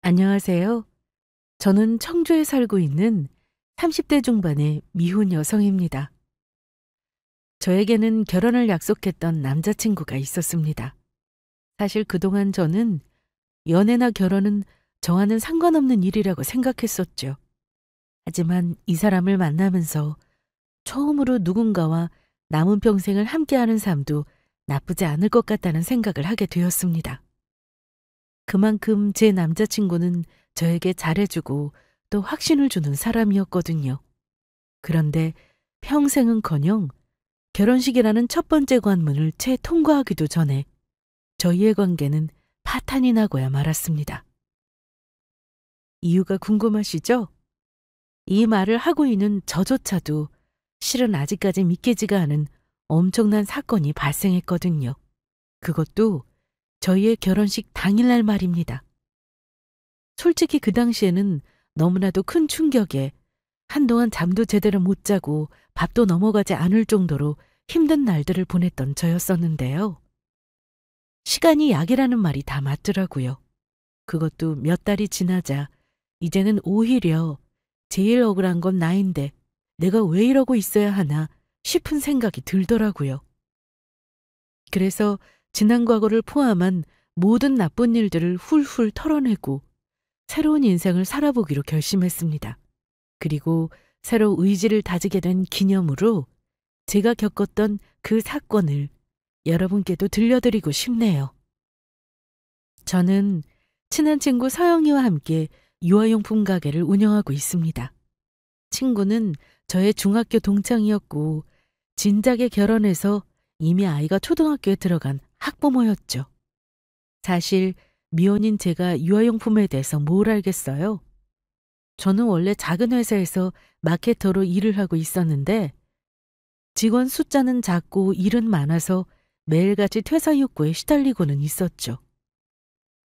안녕하세요. 저는 청주에 살고 있는 30대 중반의 미혼 여성입니다. 저에게는 결혼을 약속했던 남자친구가 있었습니다. 사실 그동안 저는 연애나 결혼은 저와는 상관없는 일이라고 생각했었죠. 하지만 이 사람을 만나면서 처음으로 누군가와 남은 평생을 함께하는 삶도 나쁘지 않을 것 같다는 생각을 하게 되었습니다. 그만큼 제 남자친구는 저에게 잘해주고 또 확신을 주는 사람이었거든요. 그런데 평생은커녕 결혼식이라는 첫 번째 관문을 채 통과하기도 전에 저희의 관계는 파탄이 나고야 말았습니다. 이유가 궁금하시죠? 이 말을 하고 있는 저조차도 실은 아직까지 믿기지가 않은 엄청난 사건이 발생했거든요. 그것도 저희의 결혼식 당일날 말입니다. 솔직히 그 당시에는 너무나도 큰 충격에 한동안 잠도 제대로 못 자고 밥도 넘어가지 않을 정도로 힘든 날들을 보냈던 저였었는데요. 시간이 약이라는 말이 다 맞더라고요. 그것도 몇 달이 지나자 이제는 오히려 제일 억울한 건 나인데 내가 왜 이러고 있어야 하나 싶은 생각이 들더라고요. 그래서 지난 과거를 포함한 모든 나쁜 일들을 훌훌 털어내고 새로운 인생을 살아보기로 결심했습니다. 그리고 새로 의지를 다지게 된 기념으로 제가 겪었던 그 사건을 여러분께도 들려드리고 싶네요. 저는 친한 친구 서영이와 함께 유아용품 가게를 운영하고 있습니다. 친구는 저의 중학교 동창이었고 진작에 결혼해서 이미 아이가 초등학교에 들어간 학부모였죠. 사실 미혼인 제가 유아용품에 대해서 뭘 알겠어요? 저는 원래 작은 회사에서 마케터로 일을 하고 있었는데 직원 숫자는 작고 일은 많아서 매일같이 퇴사 욕구에 시달리고는 있었죠.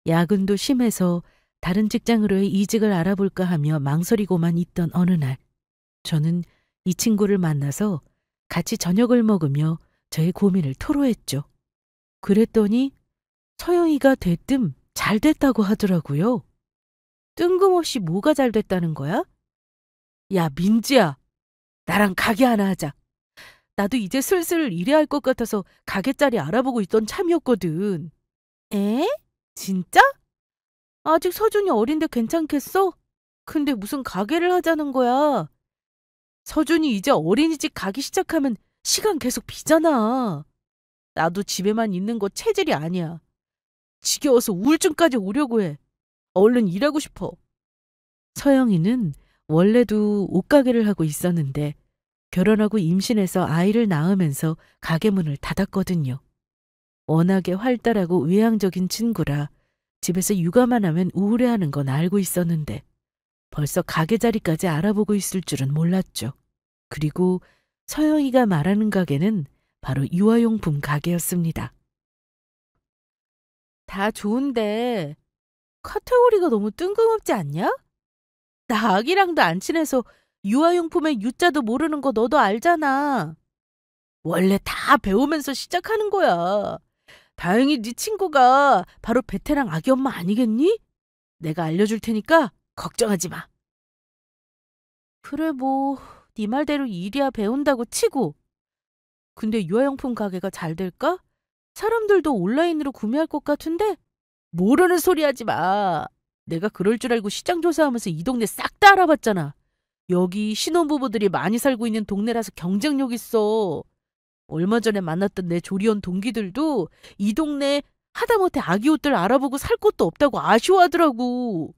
야근도 심해서 다른 직장으로의 이직을 알아볼까 하며 망설이고만 있던 어느 날 저는 이 친구를 만나서 같이 저녁을 먹으며 저의 고민을 토로했죠. 그랬더니 서영이가 대뜸 잘 됐다고 하더라고요. 뜬금없이 뭐가 잘 됐다는 거야? 야, 민지야. 나랑 가게 하나 하자. 나도 이제 슬슬 일해야 할 것 같아서 가게 자리 알아보고 있던 참이었거든. 에? 진짜? 아직 서준이 어린데 괜찮겠어? 근데 무슨 가게를 하자는 거야? 서준이 이제 어린이집 가기 시작하면 시간 계속 비잖아. 나도 집에만 있는 거 체질이 아니야. 지겨워서 우울증까지 오려고 해. 얼른 일하고 싶어. 서영이는 원래도 옷가게를 하고 있었는데 결혼하고 임신해서 아이를 낳으면서 가게 문을 닫았거든요. 워낙에 활달하고 외향적인 친구라 집에서 육아만 하면 우울해하는 건 알고 있었는데 벌써 가게 자리까지 알아보고 있을 줄은 몰랐죠. 그리고 서영이가 말하는 가게는 바로 유아용품 가게였습니다. 다 좋은데 카테고리가 너무 뜬금없지 않냐? 나 아기랑도 안 친해서 유아용품의 유자도 모르는 거 너도 알잖아. 원래 다 배우면서 시작하는 거야. 다행히 네 친구가 바로 베테랑 아기 엄마 아니겠니? 내가 알려줄 테니까 걱정하지 마. 그래 뭐 네 말대로 일이야 배운다고 치고. 근데 유아용품 가게가 잘 될까? 사람들도 온라인으로 구매할 것 같은데? 모르는 소리 하지 마. 내가 그럴 줄 알고 시장 조사하면서 이 동네 싹 다 알아봤잖아. 여기 신혼부부들이 많이 살고 있는 동네라서 경쟁력 있어. 얼마 전에 만났던 내 조리원 동기들도 이 동네 하다못해 아기 옷들 알아보고 살 곳도 없다고 아쉬워하더라고.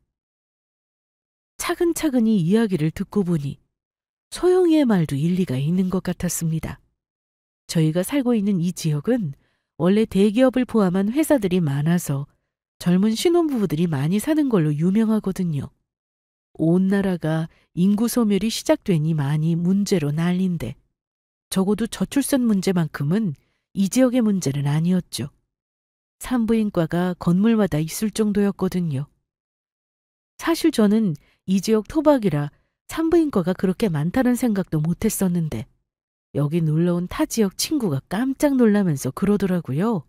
차근차근히 이야기를 듣고 보니 소영이의 말도 일리가 있는 것 같았습니다. 저희가 살고 있는 이 지역은 원래 대기업을 포함한 회사들이 많아서 젊은 신혼부부들이 많이 사는 걸로 유명하거든요. 온 나라가 인구 소멸이 시작되니 많이 문제로 난린데 적어도 저출산 문제만큼은 이 지역의 문제는 아니었죠. 산부인과가 건물마다 있을 정도였거든요. 사실 저는 이 지역 토박이라 산부인과가 그렇게 많다는 생각도 못했었는데 여기 놀러온 타 지역 친구가 깜짝 놀라면서 그러더라고요.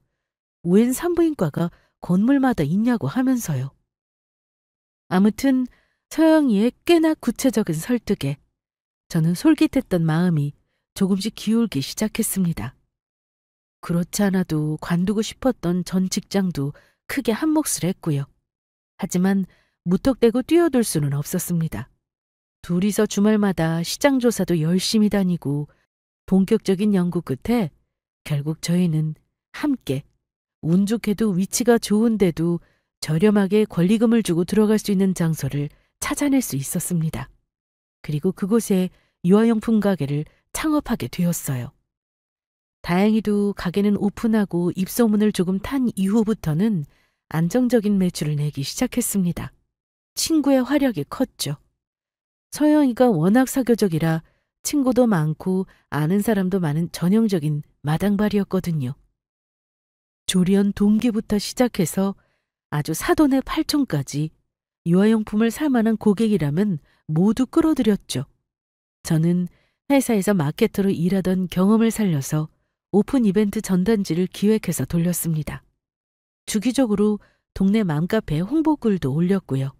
웬 산부인과가 건물마다 있냐고 하면서요. 아무튼 서영이의 꽤나 구체적인 설득에 저는 솔깃했던 마음이 조금씩 기울기 시작했습니다. 그렇지 않아도 관두고 싶었던 전 직장도 크게 한몫을 했고요. 하지만 무턱대고 뛰어들 수는 없었습니다. 둘이서 주말마다 시장 조사도 열심히 다니고 본격적인 연구 끝에 결국 저희는 함께 운 좋게도 위치가 좋은데도 저렴하게 권리금을 주고 들어갈 수 있는 장소를 찾아낼 수 있었습니다. 그리고 그곳에 유아용품 가게를 창업하게 되었어요. 다행히도 가게는 오픈하고 입소문을 조금 탄 이후부터는 안정적인 매출을 내기 시작했습니다. 친구의 활약이 컸죠. 서영이가 워낙 사교적이라 친구도 많고 아는 사람도 많은 전형적인 마당발이었거든요. 조리원 동기부터 시작해서 아주 사돈의 팔촌까지 유아용품을 살 만한 고객이라면 모두 끌어들였죠. 저는 회사에서 마케터로 일하던 경험을 살려서 오픈 이벤트 전단지를 기획해서 돌렸습니다. 주기적으로 동네 맘카페에 홍보글도 올렸고요.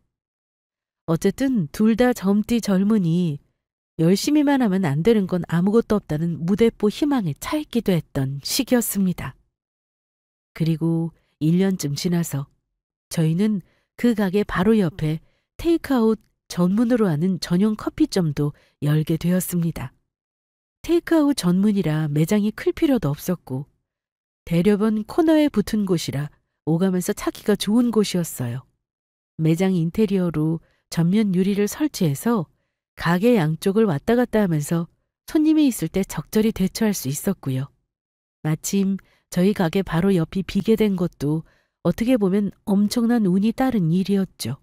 어쨌든 둘 다 젊디 젊으니 열심히만 하면 안 되는 건 아무것도 없다는 무대뽀 희망에 차있기도 했던 시기였습니다. 그리고 1년쯤 지나서 저희는 그 가게 바로 옆에 테이크아웃 전문으로 하는 전용 커피점도 열게 되었습니다. 테이크아웃 전문이라 매장이 클 필요도 없었고 대려번 코너에 붙은 곳이라 오가면서 찾기가 좋은 곳이었어요. 매장 인테리어로 전면 유리를 설치해서 가게 양쪽을 왔다 갔다 하면서 손님이 있을 때 적절히 대처할 수 있었고요. 마침 저희 가게 바로 옆이 비게 된 것도 어떻게 보면 엄청난 운이 따른 일이었죠.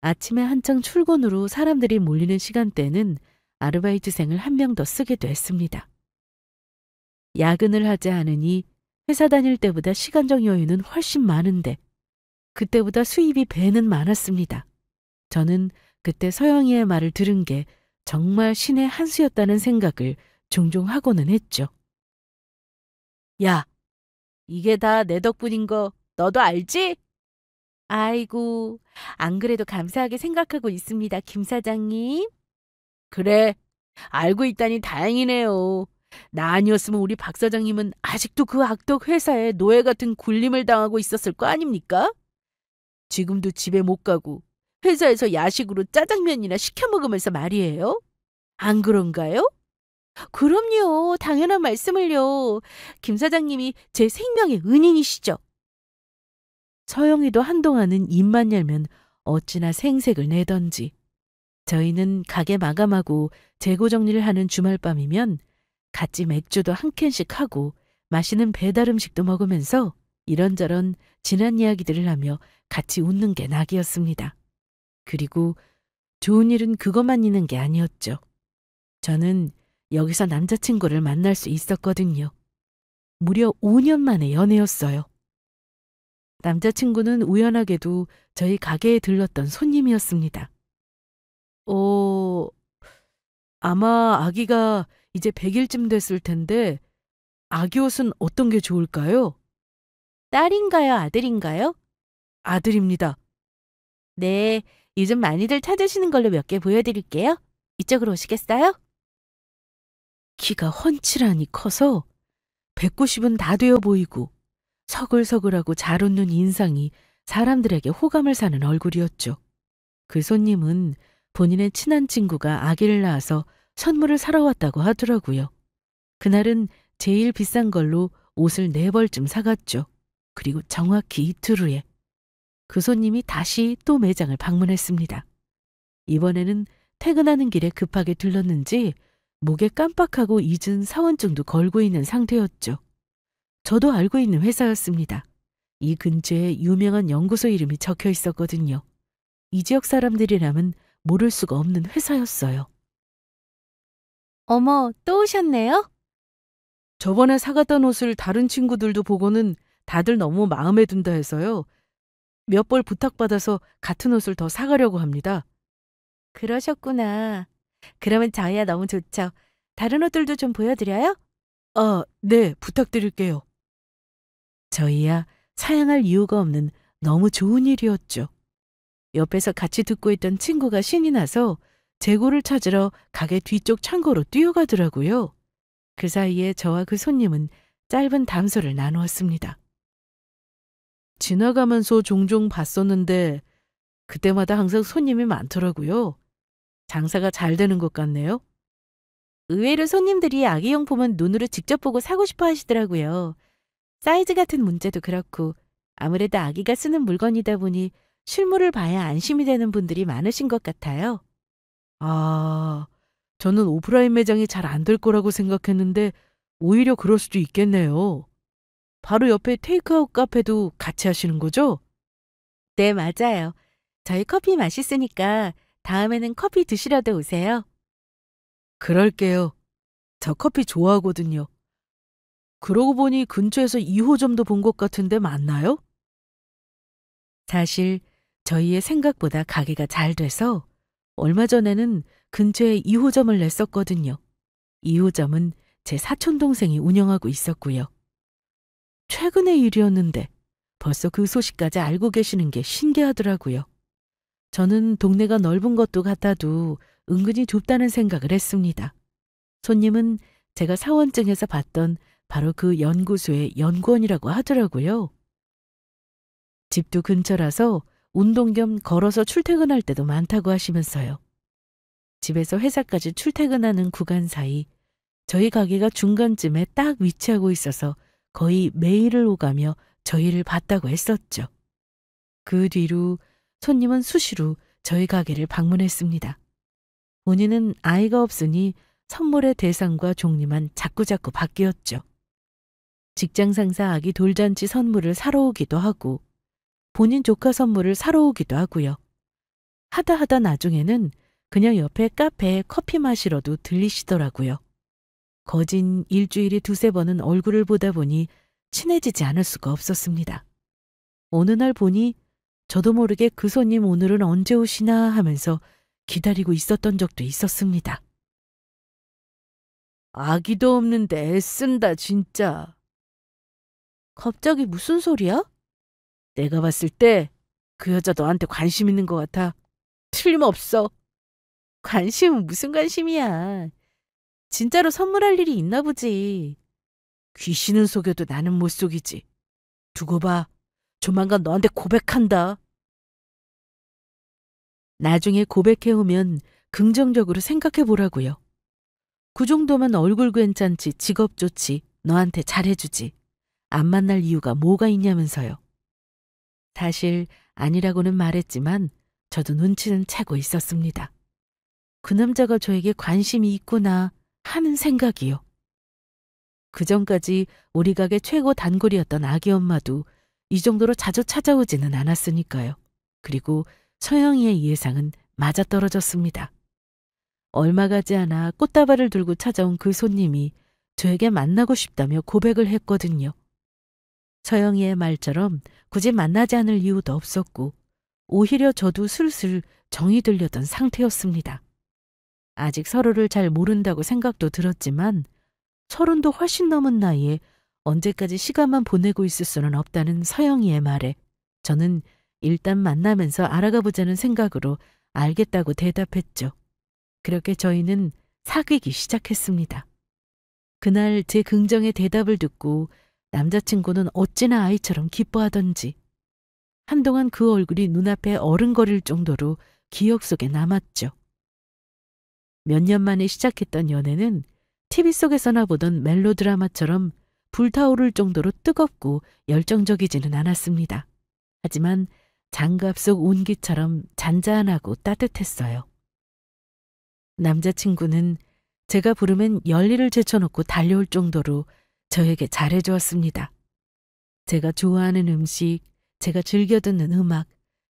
아침에 한창 출근으로 사람들이 몰리는 시간대는 아르바이트생을 한 명 더 쓰기도 했습니다. 야근을 하지 않으니 회사 다닐 때보다 시간적 여유는 훨씬 많은데 그때보다 수입이 배는 많았습니다. 저는 그때 서영이의 말을 들은 게 정말 신의 한 수였다는 생각을 종종 하고는 했죠. 야, 이게 다 내 덕분인 거 너도 알지? 아이고, 안 그래도 감사하게 생각하고 있습니다, 김 사장님. 그래, 알고 있다니 다행이네요. 나 아니었으면 우리 박 사장님은 아직도 그 악덕 회사에 노예 같은 굴림을 당하고 있었을 거 아닙니까? 지금도 집에 못 가고 회사에서 야식으로 짜장면이나 시켜 먹으면서 말이에요. 안 그런가요? 그럼요. 당연한 말씀을요. 김 사장님이 제 생명의 은인이시죠. 서영이도 한동안은 입만 열면 어찌나 생색을 내던지. 저희는 가게 마감하고 재고 정리를 하는 주말밤이면 같이 맥주도 한 캔씩 하고 맛있는 배달 음식도 먹으면서 이런저런 지난 이야기들을 하며 같이 웃는 게 낙이었습니다. 그리고 좋은 일은 그것만 있는 게 아니었죠. 저는 여기서 남자친구를 만날 수 있었거든요. 무려 5년 만의 연애였어요. 남자친구는 우연하게도 저희 가게에 들렀던 손님이었습니다. 아마 아기가 이제 100일쯤 됐을 텐데 아기 옷은 어떤 게 좋을까요? 딸인가요, 아들인가요? 아들입니다. 네, 요즘 많이들 찾으시는 걸로 몇 개 보여드릴게요. 이쪽으로 오시겠어요? 키가 훤칠하니 커서 190은 다 되어 보이고 서글서글하고 잘 웃는 인상이 사람들에게 호감을 사는 얼굴이었죠. 그 손님은 본인의 친한 친구가 아기를 낳아서 선물을 사러 왔다고 하더라고요. 그날은 제일 비싼 걸로 옷을 4벌쯤 사갔죠. 그리고 정확히 이틀 후에 그 손님이 다시 또 매장을 방문했습니다. 이번에는 퇴근하는 길에 급하게 들렀는지 목에 깜빡하고 잊은 사원증도 걸고 있는 상태였죠. 저도 알고 있는 회사였습니다. 이 근처에 유명한 연구소 이름이 적혀 있었거든요. 이 지역 사람들이라면 모를 수가 없는 회사였어요. 어머, 또 오셨네요? 저번에 사갔던 옷을 다른 친구들도 보고는 다들 너무 마음에 든다 해서요. 몇 벌 부탁받아서 같은 옷을 더 사가려고 합니다. 그러셨구나. 그러면 저희야 너무 좋죠. 다른 옷들도 좀 보여드려요? 네, 부탁드릴게요. 저희야 사양할 이유가 없는 너무 좋은 일이었죠. 옆에서 같이 듣고 있던 친구가 신이 나서 재고를 찾으러 가게 뒤쪽 창고로 뛰어가더라고요. 그 사이에 저와 그 손님은 짧은 담소를 나누었습니다. 지나가면서 종종 봤었는데 그때마다 항상 손님이 많더라고요. 장사가 잘 되는 것 같네요. 의외로 손님들이 아기용품은 눈으로 직접 보고 사고 싶어 하시더라고요. 사이즈 같은 문제도 그렇고 아무래도 아기가 쓰는 물건이다 보니 실물을 봐야 안심이 되는 분들이 많으신 것 같아요. 아, 저는 오프라인 매장이 잘 안 될 거라고 생각했는데 오히려 그럴 수도 있겠네요. 바로 옆에 테이크아웃 카페도 같이 하시는 거죠? 네, 맞아요. 저희 커피 맛있으니까 다음에는 커피 드시러도 오세요. 그럴게요. 저 커피 좋아하거든요. 그러고 보니 근처에서 2호점도 본 것 같은데 맞나요? 사실 저희의 생각보다 가게가 잘 돼서 얼마 전에는 근처에 2호점을 냈었거든요. 2호점은 제 사촌 동생이 운영하고 있었고요. 최근의 일이었는데 벌써 그 소식까지 알고 계시는 게 신기하더라고요. 저는 동네가 넓은 것도 같아도 은근히 좁다는 생각을 했습니다. 손님은 제가 사원증에서 봤던 바로 그 연구소의 연구원이라고 하더라고요. 집도 근처라서 운동 겸 걸어서 출퇴근할 때도 많다고 하시면서요. 집에서 회사까지 출퇴근하는 구간 사이 저희 가게가 중간쯤에 딱 위치하고 있어서 거의 매일을 오가며 저희를 봤다고 했었죠. 그 뒤로 손님은 수시로 저희 가게를 방문했습니다. 본인은 아이가 없으니 선물의 대상과 종류만 자꾸자꾸 바뀌었죠. 직장 상사 아기 돌잔치 선물을 사러 오기도 하고 본인 조카 선물을 사러 오기도 하고요. 하다 나중에는 그냥 옆에 카페에 커피 마시러도 들리시더라고요. 거진 일주일에 2~3번은 얼굴을 보다 보니 친해지지 않을 수가 없었습니다. 어느 날 보니 저도 모르게 그 손님 오늘은 언제 오시나 하면서 기다리고 있었던 적도 있었습니다. 아기도 없는데 애쓴다 진짜. 갑자기 무슨 소리야? 내가 봤을 때 그 여자 너한테 관심 있는 것 같아. 틀림없어. 관심은 무슨 관심이야. 진짜로 선물할 일이 있나 보지. 귀신은 속여도 나는 못 속이지. 두고 봐. 조만간 너한테 고백한다. 나중에 고백해오면 긍정적으로 생각해 보라고요. 그 정도면 얼굴 괜찮지, 직업 좋지, 너한테 잘해주지. 안 만날 이유가 뭐가 있냐면서요. 사실 아니라고는 말했지만 저도 눈치는 채고 있었습니다. 그 남자가 저에게 관심이 있구나 하는 생각이요. 그전까지 우리 가게 최고 단골이었던 아기 엄마도 이 정도로 자주 찾아오지는 않았으니까요. 그리고 서영이의 예상은 맞아떨어졌습니다. 얼마 가지 않아 꽃다발을 들고 찾아온 그 손님이 저에게 만나고 싶다며 고백을 했거든요. 서영이의 말처럼 굳이 만나지 않을 이유도 없었고 오히려 저도 슬슬 정이 들렸던 상태였습니다. 아직 서로를 잘 모른다고 생각도 들었지만 30도 훨씬 넘은 나이에 언제까지 시간만 보내고 있을 수는 없다는 서영이의 말에 저는 일단 만나면서 알아가 보자는 생각으로 알겠다고 대답했죠. 그렇게 저희는 사귀기 시작했습니다. 그날 제 긍정의 대답을 듣고 남자친구는 어찌나 아이처럼 기뻐하던지 한동안 그 얼굴이 눈앞에 어른거릴 정도로 기억 속에 남았죠. 몇 년 만에 시작했던 연애는 TV 속에서나 보던 멜로드라마처럼 불타오를 정도로 뜨겁고 열정적이지는 않았습니다. 하지만 장갑 속 온기처럼 잔잔하고 따뜻했어요. 남자친구는 제가 부르면 열일을 제쳐놓고 달려올 정도로 저에게 잘해주었습니다. 제가 좋아하는 음식, 제가 즐겨 듣는 음악,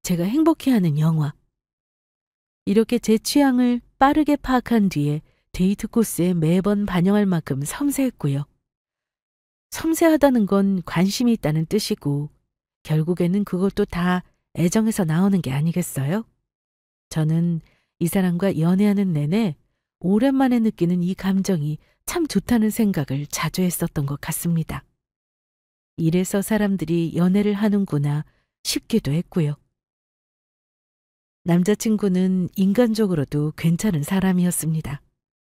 제가 행복해하는 영화. 이렇게 제 취향을 빠르게 파악한 뒤에 데이트 코스에 매번 반영할 만큼 섬세했고요. 섬세하다는 건 관심이 있다는 뜻이고 결국에는 그것도 다 애정에서 나오는 게 아니겠어요? 저는 이 사람과 연애하는 내내 오랜만에 느끼는 이 감정이 참 좋다는 생각을 자주 했었던 것 같습니다. 이래서 사람들이 연애를 하는구나 싶기도 했고요. 남자친구는 인간적으로도 괜찮은 사람이었습니다.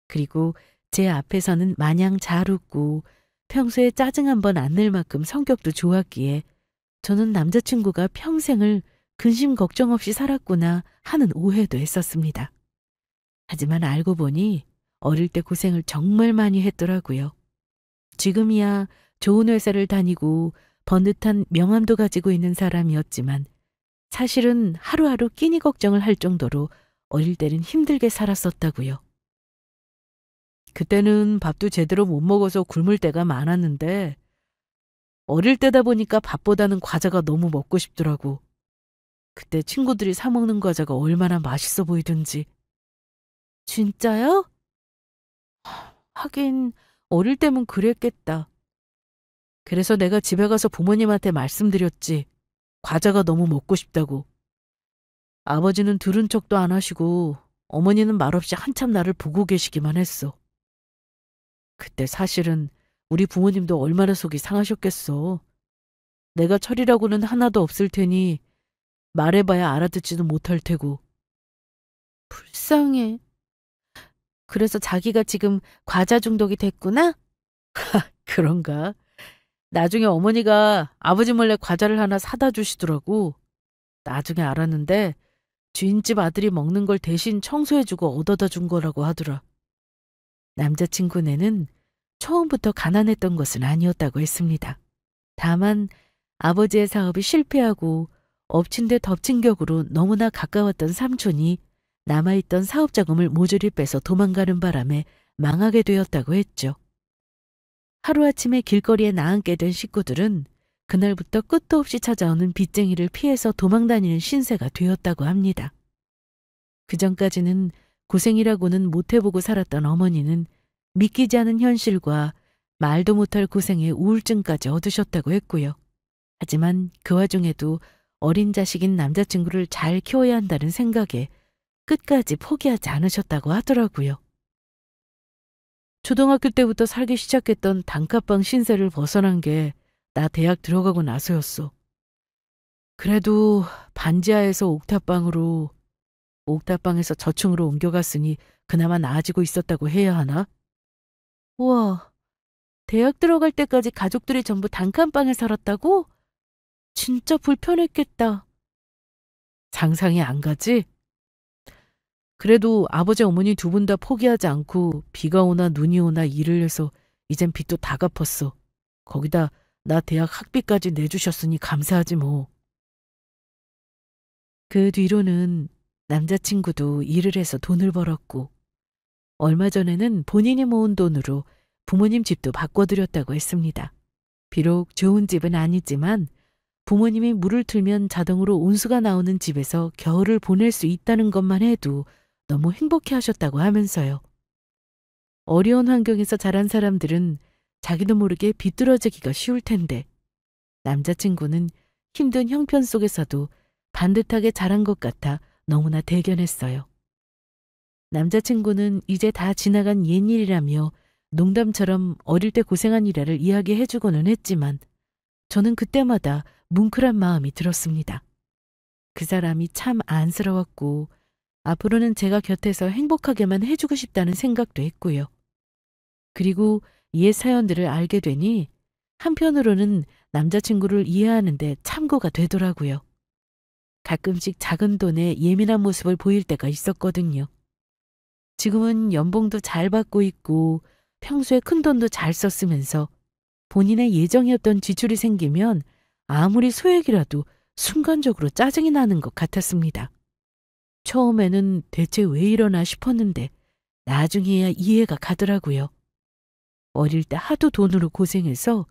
그리고 제 앞에서는 마냥 잘 웃고 평소에 짜증 한 번 안 낼 만큼 성격도 좋았기에 저는 남자친구가 평생을 근심 걱정 없이 살았구나 하는 오해도 했었습니다. 하지만 알고 보니 어릴 때 고생을 정말 많이 했더라고요. 지금이야 좋은 회사를 다니고 번듯한 명함도 가지고 있는 사람이었지만 사실은 하루하루 끼니 걱정을 할 정도로 어릴 때는 힘들게 살았었다고요. 그때는 밥도 제대로 못 먹어서 굶을 때가 많았는데 어릴 때다 보니까 밥보다는 과자가 너무 먹고 싶더라고. 그때 친구들이 사 먹는 과자가 얼마나 맛있어 보이던지. 진짜요? 하긴 어릴 때면 그랬겠다. 그래서 내가 집에 가서 부모님한테 말씀드렸지. 과자가 너무 먹고 싶다고. 아버지는 들은 척도 안 하시고 어머니는 말없이 한참 나를 보고 계시기만 했어. 그때 사실은 우리 부모님도 얼마나 속이 상하셨겠어. 내가 철이라고는 하나도 없을 테니 말해봐야 알아듣지도 못할 테고. 불쌍해. 그래서 자기가 지금 과자 중독이 됐구나? 그런가? 나중에 어머니가 아버지 몰래 과자를 하나 사다 주시더라고. 나중에 알았는데 주인집 아들이 먹는 걸 대신 청소해주고 얻어다 준 거라고 하더라. 남자친구네는 처음부터 가난했던 것은 아니었다고 했습니다. 다만 아버지의 사업이 실패하고 엎친 데 덮친 격으로 너무나 가까웠던 삼촌이 남아있던 사업 자금을 모조리 빼서 도망가는 바람에 망하게 되었다고 했죠. 하루아침에 길거리에 나앉게 된 식구들은 그날부터 끝도 없이 찾아오는 빚쟁이를 피해서 도망다니는 신세가 되었다고 합니다. 그전까지는 고생이라고는 못해보고 살았던 어머니는 믿기지 않은 현실과 말도 못할 고생에 우울증까지 얻으셨다고 했고요. 하지만 그 와중에도 어린 자식인 남자친구를 잘 키워야 한다는 생각에 끝까지 포기하지 않으셨다고 하더라고요. 초등학교 때부터 살기 시작했던 단칸방 신세를 벗어난 게 나 대학 들어가고 나서였어. 그래도 반지하에서 옥탑방으로, 옥탑방에서 저층으로 옮겨갔으니 그나마 나아지고 있었다고 해야 하나? 우와, 대학 들어갈 때까지 가족들이 전부 단칸방에 살았다고? 진짜 불편했겠다. 상상이 안 가지? 그래도 아버지 어머니 두 분 다 포기하지 않고 비가 오나 눈이 오나 일을 해서 이젠 빚도 다 갚았어. 거기다 나 대학 학비까지 내주셨으니 감사하지 뭐. 그 뒤로는 남자친구도 일을 해서 돈을 벌었고 얼마 전에는 본인이 모은 돈으로 부모님 집도 바꿔드렸다고 했습니다. 비록 좋은 집은 아니지만 부모님이 물을 틀면 자동으로 온수가 나오는 집에서 겨울을 보낼 수 있다는 것만 해도 너무 행복해 하셨다고 하면서요. 어려운 환경에서 자란 사람들은 자기도 모르게 비뚤어지기가 쉬울 텐데 남자친구는 힘든 형편 속에서도 반듯하게 자란 것 같아 너무나 대견했어요. 남자친구는 이제 다 지나간 옛일이라며 농담처럼 어릴 때 고생한 일화를 이야기해주고는 했지만 저는 그때마다 뭉클한 마음이 들었습니다. 그 사람이 참 안쓰러웠고 앞으로는 제가 곁에서 행복하게만 해주고 싶다는 생각도 했고요. 그리고 옛 사연들을 알게 되니 한편으로는 남자친구를 이해하는데 참고가 되더라고요. 가끔씩 작은 돈에 예민한 모습을 보일 때가 있었거든요. 지금은 연봉도 잘 받고 있고 평소에 큰 돈도 잘 썼으면서 본인의 예정이었던 지출이 생기면 아무리 소액이라도 순간적으로 짜증이 나는 것 같았습니다. 처음에는 대체 왜 이러나 싶었는데 나중에야 이해가 가더라고요. 어릴 때 하도 돈으로 고생해서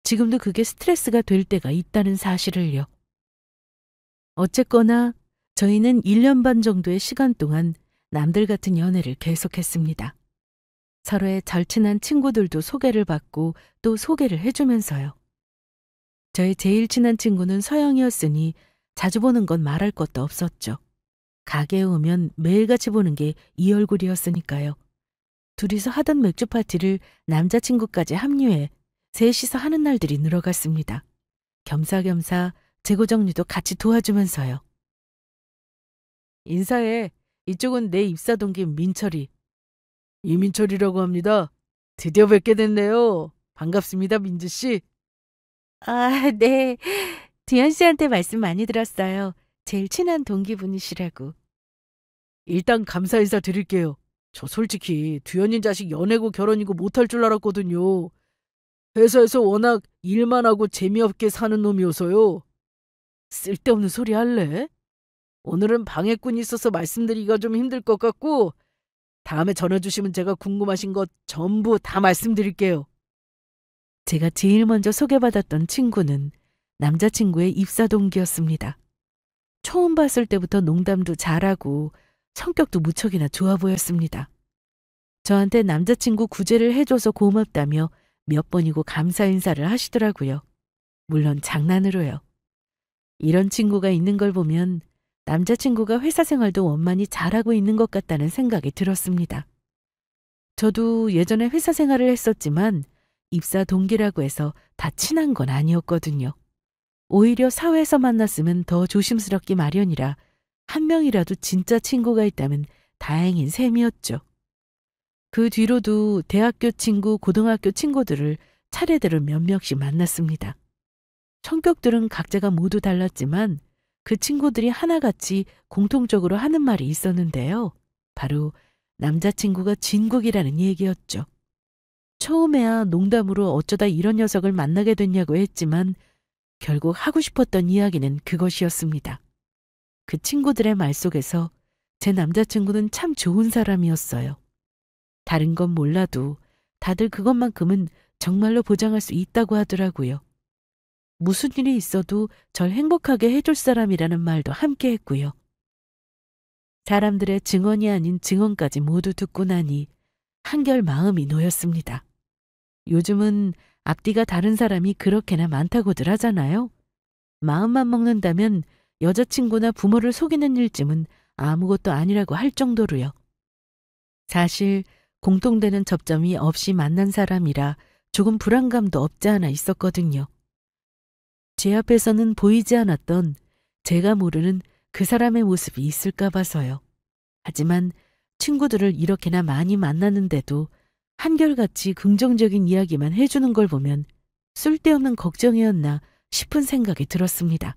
지금도 그게 스트레스가 될 때가 있다는 사실을요. 어쨌거나 저희는 1년 반 정도의 시간 동안 남들 같은 연애를 계속했습니다. 서로의 절친한 친구들도 소개를 받고 또 소개를 해주면서요. 저의 제일 친한 친구는 서영이었으니 자주 보는 건 말할 것도 없었죠. 가게에 오면 매일같이 보는 게 이 얼굴이었으니까요. 둘이서 하던 맥주 파티를 남자친구까지 합류해 셋이서 하는 날들이 늘어갔습니다. 겸사겸사 재고 정리도 같이 도와주면서요. 인사해. 이쪽은 내 입사 동기 민철이. 이민철이라고 합니다. 드디어 뵙게 됐네요. 반갑습니다, 민주 씨. 아, 네. 두현 씨한테 말씀 많이 들었어요. 제일 친한 동기분이시라고. 일단 감사 인사 드릴게요. 저 솔직히 두현이 자식 연애고 결혼이고 못할 줄 알았거든요. 회사에서 워낙 일만 하고 재미없게 사는 놈이어서요. 쓸데없는 소리 할래? 오늘은 방해꾼이 있어서 말씀드리기가 좀 힘들 것 같고 다음에 전화주시면 제가 궁금하신 것 전부 다 말씀드릴게요. 제가 제일 먼저 소개받았던 친구는 남자친구의 입사 동기였습니다. 처음 봤을 때부터 농담도 잘하고 성격도 무척이나 좋아 보였습니다. 저한테 남자친구 구제를 해줘서 고맙다며 몇 번이고 감사 인사를 하시더라고요. 물론 장난으로요. 이런 친구가 있는 걸 보면 남자친구가 회사 생활도 원만히 잘하고 있는 것 같다는 생각이 들었습니다. 저도 예전에 회사 생활을 했었지만 입사 동기라고 해서 다 친한 건 아니었거든요. 오히려 사회에서 만났으면 더 조심스럽기 마련이라 한 명이라도 진짜 친구가 있다면 다행인 셈이었죠. 그 뒤로도 대학교 친구, 고등학교 친구들을 차례대로 몇 명씩 만났습니다. 성격들은 각자가 모두 달랐지만 그 친구들이 하나같이 공통적으로 하는 말이 있었는데요. 바로 남자친구가 진국이라는 얘기였죠. 처음에야 농담으로 어쩌다 이런 녀석을 만나게 됐냐고 했지만 결국 하고 싶었던 이야기는 그것이었습니다. 그 친구들의 말 속에서 제 남자친구는 참 좋은 사람이었어요. 다른 건 몰라도 다들 그것만큼은 정말로 보장할 수 있다고 하더라고요. 무슨 일이 있어도 절 행복하게 해줄 사람이라는 말도 함께 했고요. 사람들의 증언이 아닌 증언까지 모두 듣고 나니 한결 마음이 놓였습니다. 요즘은 앞뒤가 다른 사람이 그렇게나 많다고들 하잖아요. 마음만 먹는다면 여자친구나 부모를 속이는 일쯤은 아무것도 아니라고 할 정도로요. 사실 공통되는 접점이 없이 만난 사람이라 조금 불안감도 없지 않아 있었거든요. 제 앞에서는 보이지 않았던 제가 모르는 그 사람의 모습이 있을까 봐서요. 하지만 친구들을 이렇게나 많이 만났는데도 한결같이 긍정적인 이야기만 해주는 걸 보면 쓸데없는 걱정이었나 싶은 생각이 들었습니다.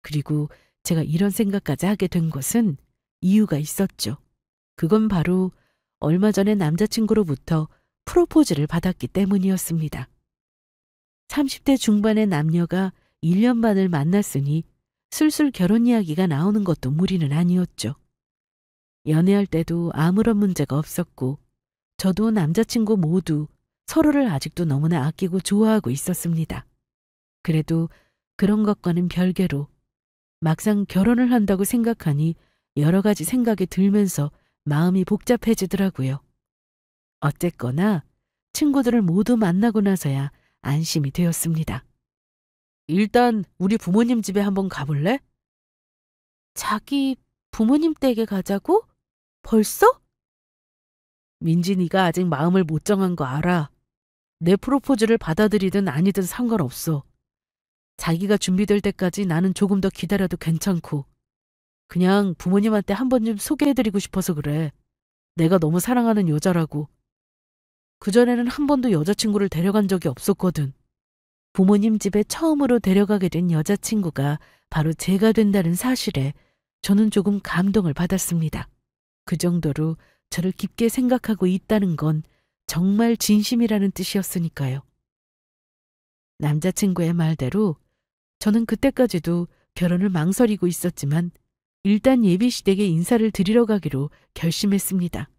그리고 제가 이런 생각까지 하게 된 것은 이유가 있었죠. 그건 바로 얼마 전에 남자친구로부터 프로포즈를 받았기 때문이었습니다. 30대 중반의 남녀가 1년 반을 만났으니 슬슬 결혼 이야기가 나오는 것도 무리는 아니었죠. 연애할 때도 아무런 문제가 없었고 저도 남자친구 모두 서로를 아직도 너무나 아끼고 좋아하고 있었습니다. 그래도 그런 것과는 별개로 막상 결혼을 한다고 생각하니 여러 가지 생각이 들면서 마음이 복잡해지더라고요. 어쨌거나 친구들을 모두 만나고 나서야 안심이 되었습니다. 일단 우리 부모님 집에 한번 가볼래? 자기 부모님 댁에 가자고? 벌써? 민진이가 아직 마음을 못 정한 거 알아. 내 프로포즈를 받아들이든 아니든 상관없어. 자기가 준비될 때까지 나는 조금 더 기다려도 괜찮고 그냥 부모님한테 한 번쯤 소개해드리고 싶어서 그래. 내가 너무 사랑하는 여자라고. 그전에는 한 번도 여자친구를 데려간 적이 없었거든. 부모님 집에 처음으로 데려가게 된 여자친구가 바로 제가 된다는 사실에 저는 조금 감동을 받았습니다. 그 정도로 저를 깊게 생각하고 있다는 건 정말 진심이라는 뜻이었으니까요. 남자친구의 말대로 저는 그때까지도 결혼을 망설이고 있었지만 일단 예비시댁에 인사를 드리러 가기로 결심했습니다.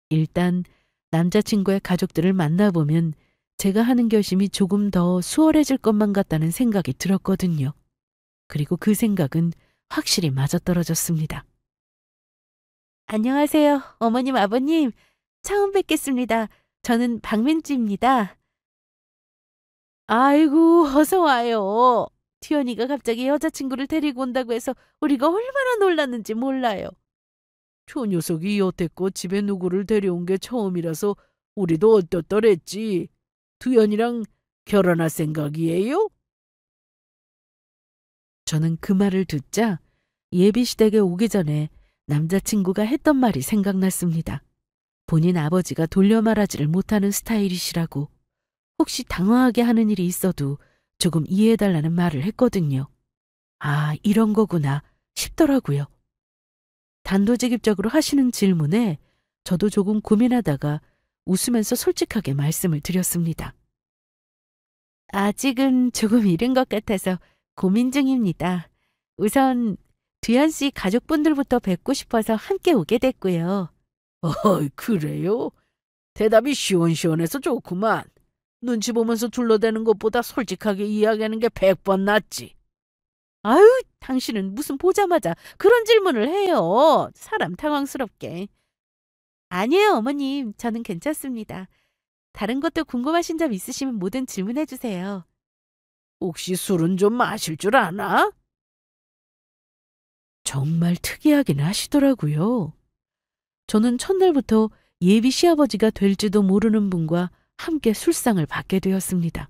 일단 남자친구의 가족들을 만나보면 제가 하는 결심이 조금 더 수월해질 것만 같다는 생각이 들었거든요. 그리고 그 생각은 확실히 맞아떨어졌습니다. 안녕하세요. 어머님, 아버님. 처음 뵙겠습니다. 저는 박민지입니다. 아이고, 어서 와요. 티연이가 갑자기 여자친구를 데리고 온다고 해서 우리가 얼마나 놀랐는지 몰라요. 저 녀석이 여태껏 집에 누구를 데려온 게 처음이라서 우리도 어떨떨했지. 두연이랑 결혼할 생각이에요? 저는 그 말을 듣자 예비시댁에 오기 전에 남자친구가 했던 말이 생각났습니다. 본인 아버지가 돌려 말하지를 못하는 스타일이시라고 혹시 당황하게 하는 일이 있어도 조금 이해해달라는 말을 했거든요. 아, 이런 거구나 싶더라고요. 단도직입적으로 하시는 질문에 저도 조금 고민하다가 웃으면서 솔직하게 말씀을 드렸습니다. 아직은 조금 이른 것 같아서 고민 중입니다. 우선 두현 씨 가족분들부터 뵙고 싶어서 함께 오게 됐고요. 그래요? 대답이 시원시원해서 좋구만. 눈치 보면서 둘러대는 것보다 솔직하게 이야기하는 게 100번 낫지. 아유, 당신은 무슨 보자마자 그런 질문을 해요. 사람 당황스럽게. 아니에요, 어머님. 저는 괜찮습니다. 다른 것도 궁금하신 점 있으시면 뭐든 질문해 주세요. 혹시 술은 좀 마실 줄 아나? 정말 특이하긴 하시더라고요. 저는 첫날부터 예비 시아버지가 될지도 모르는 분과 함께 술상을 받게 되었습니다.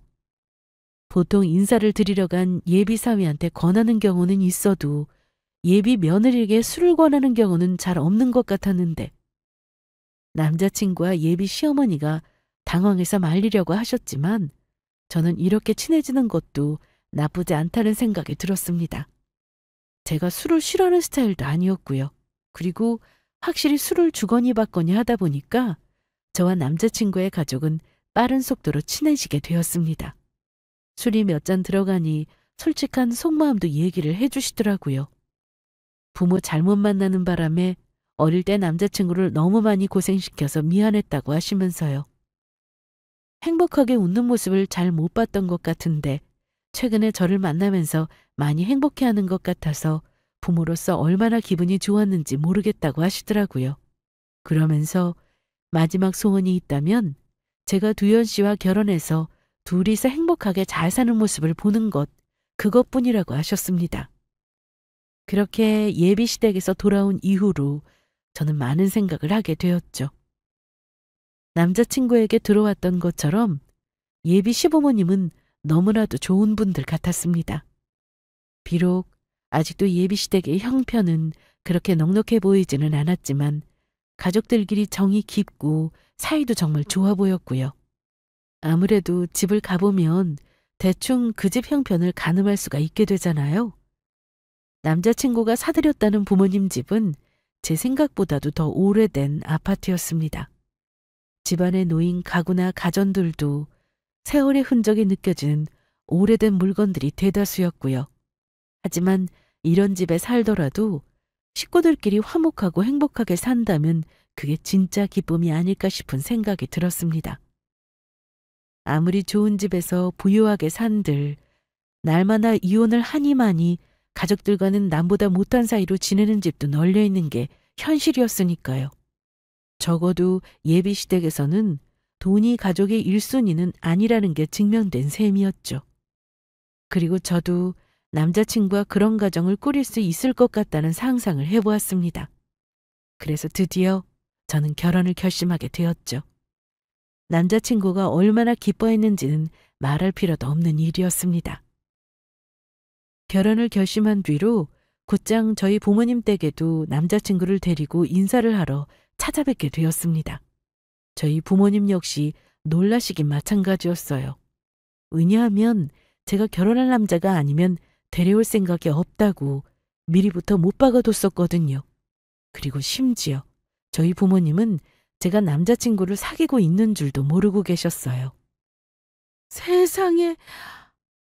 보통 인사를 드리러 간 예비 사위한테 권하는 경우는 있어도 예비 며느리에게 술을 권하는 경우는 잘 없는 것 같았는데 남자친구와 예비 시어머니가 당황해서 말리려고 하셨지만 저는 이렇게 친해지는 것도 나쁘지 않다는 생각이 들었습니다. 제가 술을 싫어하는 스타일도 아니었고요. 그리고 확실히 술을 주거니 받거니 하다 보니까 저와 남자친구의 가족은 빠른 속도로 친해지게 되었습니다. 술이 몇 잔 들어가니 솔직한 속마음도 얘기를 해주시더라고요. 부모 잘못 만나는 바람에 어릴 때 남자친구를 너무 많이 고생시켜서 미안했다고 하시면서요. 행복하게 웃는 모습을 잘 못 봤던 것 같은데 최근에 저를 만나면서 많이 행복해하는 것 같아서 부모로서 얼마나 기분이 좋았는지 모르겠다고 하시더라고요. 그러면서 마지막 소원이 있다면 제가 두현 씨와 결혼해서 둘이서 행복하게 잘 사는 모습을 보는 것, 그것뿐이라고 하셨습니다. 그렇게 예비 시댁에서 돌아온 이후로 저는 많은 생각을 하게 되었죠. 남자친구에게 들어왔던 것처럼 예비 시부모님은 너무나도 좋은 분들 같았습니다. 비록 아직도 예비 시댁의 형편은 그렇게 넉넉해 보이지는 않았지만 가족들끼리 정이 깊고 사이도 정말 좋아 보였고요. 아무래도 집을 가보면 대충 그 집 형편을 가늠할 수가 있게 되잖아요. 남자친구가 사들였다는 부모님 집은 제 생각보다도 더 오래된 아파트였습니다. 집안에 놓인 가구나 가전들도 세월의 흔적이 느껴지는 오래된 물건들이 대다수였고요. 하지만 이런 집에 살더라도 식구들끼리 화목하고 행복하게 산다면 그게 진짜 기쁨이 아닐까 싶은 생각이 들었습니다. 아무리 좋은 집에서 부유하게 산들, 날마다 이혼을 하니마니 가족들과는 남보다 못한 사이로 지내는 집도 널려 있는 게 현실이었으니까요. 적어도 예비 시댁에서는 돈이 가족의 1순위는 아니라는 게 증명된 셈이었죠. 그리고 저도 남자친구와 그런 가정을 꾸릴 수 있을 것 같다는 상상을 해보았습니다. 그래서 드디어 저는 결혼을 결심하게 되었죠. 남자친구가 얼마나 기뻐했는지는 말할 필요도 없는 일이었습니다. 결혼을 결심한 뒤로 곧장 저희 부모님 댁에도 남자친구를 데리고 인사를 하러 찾아뵙게 되었습니다. 저희 부모님 역시 놀라시긴 마찬가지였어요. 왜냐하면 제가 결혼할 남자가 아니면 데려올 생각이 없다고 미리부터 못 박아뒀었거든요. 그리고 심지어 저희 부모님은 제가 남자친구를 사귀고 있는 줄도 모르고 계셨어요. 세상에,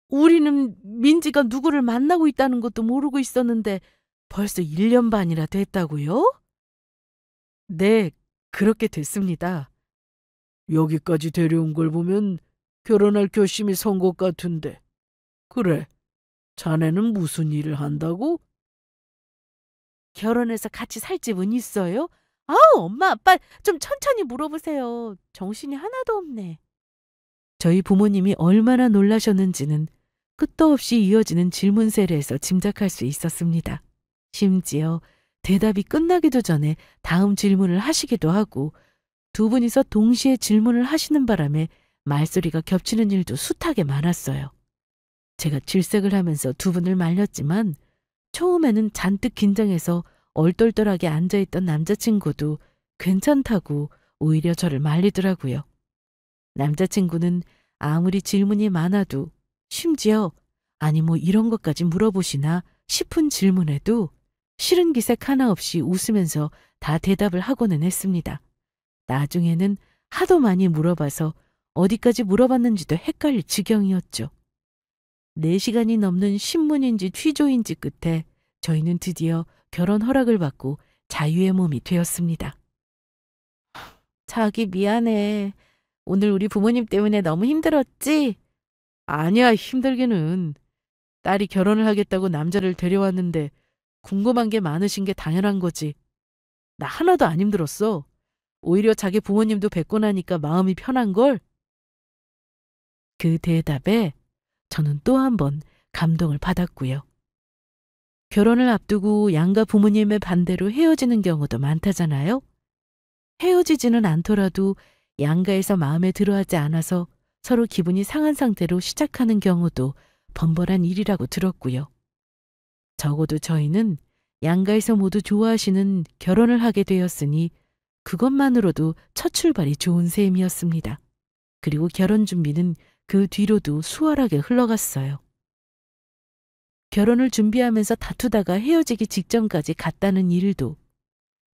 우리는 민지가 누구를 만나고 있다는 것도 모르고 있었는데 벌써 1년 반이나 됐다고요? 네, 그렇게 됐습니다. 여기까지 데려온 걸 보면 결혼할 결심이 선 것 같은데. 그래, 자네는 무슨 일을 한다고? 결혼해서 같이 살 집은 있어요? 아우, 엄마, 아빠 좀 천천히 물어보세요. 정신이 하나도 없네. 저희 부모님이 얼마나 놀라셨는지는 끝도 없이 이어지는 질문 세례에서 짐작할 수 있었습니다. 심지어 대답이 끝나기도 전에 다음 질문을 하시기도 하고 두 분이서 동시에 질문을 하시는 바람에 말소리가 겹치는 일도 숱하게 많았어요. 제가 질색을 하면서 두 분을 말렸지만 처음에는 잔뜩 긴장해서 얼떨떨하게 앉아있던 남자친구도 괜찮다고 오히려 저를 말리더라고요. 남자친구는 아무리 질문이 많아도 심지어 아니 뭐 이런 것까지 물어보시나 싶은 질문에도 싫은 기색 하나 없이 웃으면서 다 대답을 하고는 했습니다. 나중에는 하도 많이 물어봐서 어디까지 물어봤는지도 헷갈릴 지경이었죠. 4시간이 넘는 신문인지 취조인지 끝에 저희는 드디어 결혼 허락을 받고 자유의 몸이 되었습니다. 자기 미안해. 오늘 우리 부모님 때문에 너무 힘들었지? 아니야, 힘들기는. 딸이 결혼을 하겠다고 남자를 데려왔는데 궁금한 게 많으신 게 당연한 거지. 나 하나도 안 힘들었어. 오히려 자기 부모님도 뵙고 나니까 마음이 편한걸? 그 대답에 저는 또 한 번 감동을 받았고요. 결혼을 앞두고 양가 부모님의 반대로 헤어지는 경우도 많다잖아요. 헤어지지는 않더라도 양가에서 마음에 들어하지 않아서 서로 기분이 상한 상태로 시작하는 경우도 번번한 일이라고 들었고요. 적어도 저희는 양가에서 모두 좋아하시는 결혼을 하게 되었으니 그것만으로도 첫 출발이 좋은 셈이었습니다. 그리고 결혼 준비는 그 뒤로도 수월하게 흘러갔어요. 결혼을 준비하면서 다투다가 헤어지기 직전까지 갔다는 일도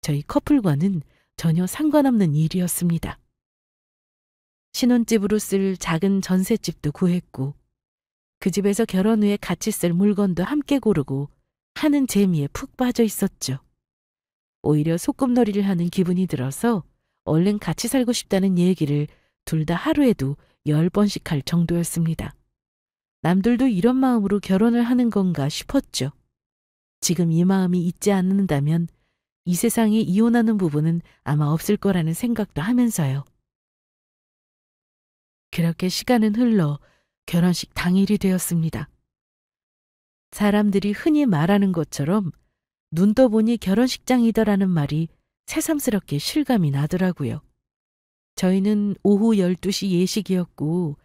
저희 커플과는 전혀 상관없는 일이었습니다. 신혼집으로 쓸 작은 전셋집도 구했고 그 집에서 결혼 후에 같이 쓸 물건도 함께 고르고 하는 재미에 푹 빠져 있었죠. 오히려 소꿉놀이를 하는 기분이 들어서 얼른 같이 살고 싶다는 얘기를 둘 다 하루에도 10번씩 할 정도였습니다. 남들도 이런 마음으로 결혼을 하는 건가 싶었죠. 지금 이 마음이 있지 않는다면 이 세상에 이혼하는 부부는 아마 없을 거라는 생각도 하면서요. 그렇게 시간은 흘러 결혼식 당일이 되었습니다. 사람들이 흔히 말하는 것처럼 눈 떠보니 결혼식장이더라는 말이 새삼스럽게 실감이 나더라고요. 저희는 오후 12시 예식이었고